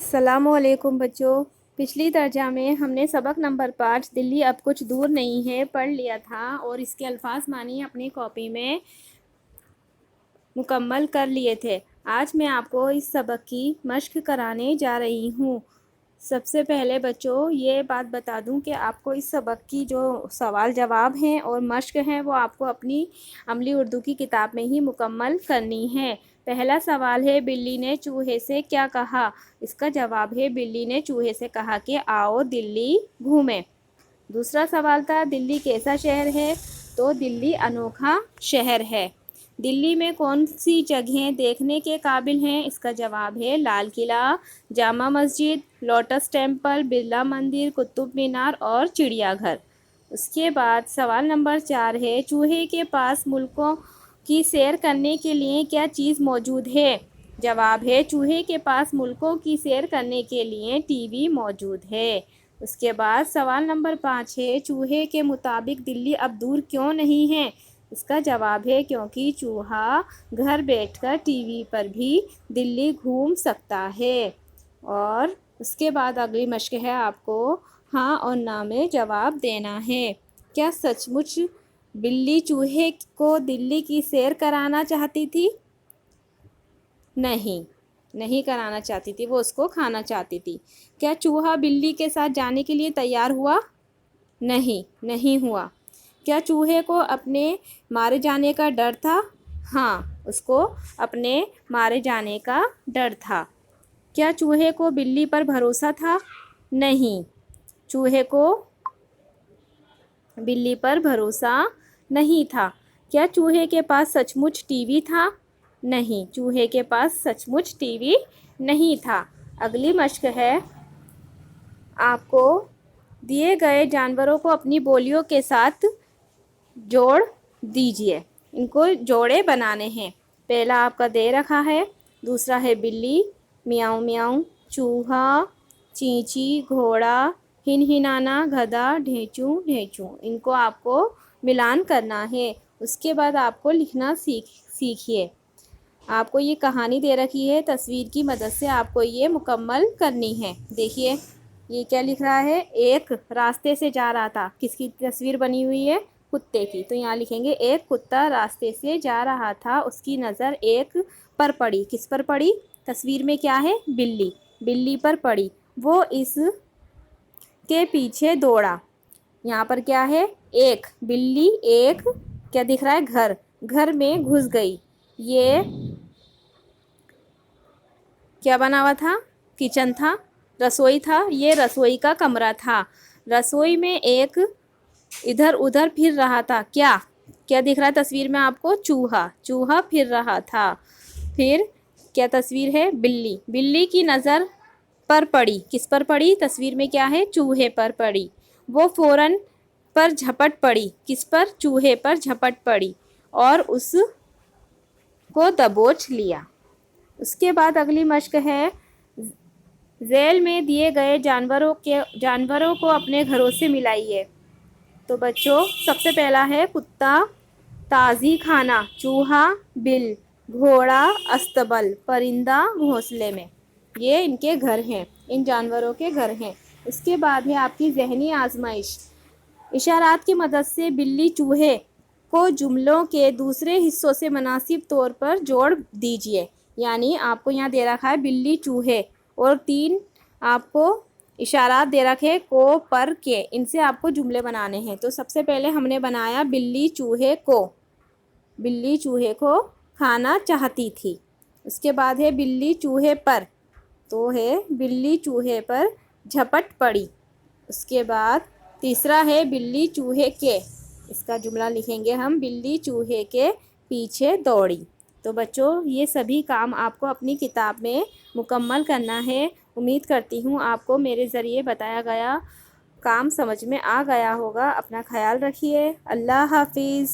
السلام علیکم بچوں، پچھلی درجہ میں ہم نے سبق نمبر 5 دلی اب کچھ دور نہیں ہے پڑھ لیا تھا اور اس کے الفاظ معنی اپنی کاپی میں مکمل کر لیے تھے۔ آج میں آپ کو اس سبق کی مشق کرانے جا رہی ہوں۔ سب سے پہلے بچوں یہ بات بتا دوں کہ آپ کو اس سبق کی جو سوال جواب ہیں اور مشق ہیں وہ آپ کو اپنی عملی اردو کی کتاب میں ہی مکمل کرنی ہے۔ پہلا سوال ہے بلی نے چوہے سے کیا کہا؟ اس کا جواب ہے بلی نے چوہے سے کہا کہ آؤ دلی گھومیں۔ دوسرا سوال تھا دلی کیسا شہر ہے؟ تو دلی انوکھا شہر ہے۔ دلی میں کون سی جگہیں دیکھنے کے قابل ہیں؟ اس کا جواب ہے لال قلعہ، جامع مسجد، لوٹس ٹیمپل، برلا مندر، قطب مینار اور چڑیا گھر۔ اس کے بعد سوال نمبر 4 ہے چوہے کے پاس ملکوں کی سیر کرنے کے لیے کیا چیز موجود ہے؟ جواب ہے چوہے کے پاس ملکوں کی سیر کرنے کے لیے ٹی وی موجود ہے۔ اس کے بعد سوال نمبر 5 ہے چوہے کے مطابق دلی اب دور کیوں نہیں ہے؟ اس کا جواب ہے کیونکہ چوہا گھر بیٹھ کر ٹی وی پر بھی دلی گھوم سکتا ہے۔ اور اس کے بعد اگلی مشق ہے آپ کو ہاں اور نہ میں جواب دینا ہے۔ کیا سچ مچ بلی چوہے کو دلی کی سیر کرانا چاہتی تھی؟ نہیں کرانا چاہتی تھی، وہ اس کو کھانا چاہتی تھی۔ کیا چوہا بلی کے ساتھ جانے کے لیے تیار ہوا؟ نہیں ہوا۔ کیا چوہے کو اپنے مارے جانے کا ڈر تھا؟ ہاں، اس کو اپنے مارے جانے کا ڈر تھا۔ کیا چوہے کو بلی پر بھروسہ تھا؟ نہیں، چوہے کو بلی پر بھروسہ نہیں تھا۔ کیا چوہے کے پاس سچ مچ ٹی وی تھا؟ نہیں، چوہے کے پاس سچ مچ ٹی وی نہیں تھا۔ اگلی مشق ہے آپ کو دیے گئے جانوروں کو اپنی بولیوں کے ساتھ جوڑ دیجئے۔ ان کو جوڑے بنانے ہیں۔ پہلا آپ کا دے رکھا ہے، دوسرا ہے بلی، میاؤں میاؤں، چوہا، چینچی، گھوڑا، ہنہنانا، گدھا، ڈھینچوں ڈھینچوں۔ ان کو آپ کو ملان کرنا ہے۔ اس کے بعد آپ کو لکھنا سیکھیے۔ آپ کو یہ کہانی دے رکھی ہے، تصویر کی مدد سے آپ کو یہ مکمل کرنی ہے۔ دیکھیے یہ کیا لکھ رہا ہے، ایک راستے سے جا رہا تھا۔ کس کی تصویر بنی ہوئی ہے؟ کتے کی۔ تو یہاں لکھیں گے ایک کتا راستے سے جا رہا تھا، اس کی نظر ایک پر پڑی۔ کس پر پڑی؟ تصویر میں کیا ہے؟ بلی پر پڑی۔ وہ اس کے پیچھے دوڑا۔ یہاں پر کیا ہے؟ ایک بلی، ایک کیا دکھ رہا ہے؟ گھر میں گھس گئی۔ یہ کیا بنا ہوا تھا؟ کچن تھا، رسوئی تھا، یہ رسوئی کا کمرہ تھا۔ رسوئی میں ایک ادھر ادھر پھر رہا تھا۔ کیا دکھ رہا ہے تصویر میں آپ کو؟ چوہا پھر رہا تھا۔ پھر کیا تصویر ہے؟ بلی کی نظر پر پڑی۔ کس پر پڑی؟ تصویر میں کیا ہے؟ چوہے پر پڑی۔ وہ فوراً پر جھپٹ پڑی۔ کس پر؟ چوہے پر جھپٹ پڑی اور اس کو دبوچ لیا۔ اس کے بعد اگلی مشق ہے ذیل میں دیے گئے جانوروں کو اپنے گھروں سے ملائیے۔ تو بچوں سب سے پہلا ہے کتا تازی خانہ، چوہا بل، گھوڑا استبل، پرندہ گھونسلے میں۔ یہ ان کے گھر ہیں، ان جانوروں کے گھر ہیں۔ اس کے بعد ہے آپ کی ذہنی آزمائش۔ اشارات کی مدد سے بلی چوہے کو جملوں کے دوسرے حصوں سے مناسب طور پر جوڑ دیجئے۔ یعنی آپ کو یہاں دے رکھا ہے بلی چوہے اور 3 آپ کو اشارات دے رکھے کو، پر، کے، ان سے آپ کو جملے بنانے ہیں۔ تو سب سے پہلے ہم نے بنایا بلی چوہے کو کھانا چاہتی تھی۔ اس کے بعد ہے بلی چوہے پر، تو ہے بلی چوہے پر جھپٹ پڑی۔ اس کے بعد تیسرا ہے بلی چوہے کے، اس کا جملہ لکھیں گے ہم، بلی چوہے کے پیچھے دوڑی۔ تو بچوں یہ سبھی کام آپ کو اپنی کتاب میں مکمل کرنا ہے۔ امید کرتی ہوں آپ کو میرے ذریعے بتایا گیا کام سمجھ میں آ گیا ہوگا۔ اپنا خیال رکھیے۔ اللہ حافظ۔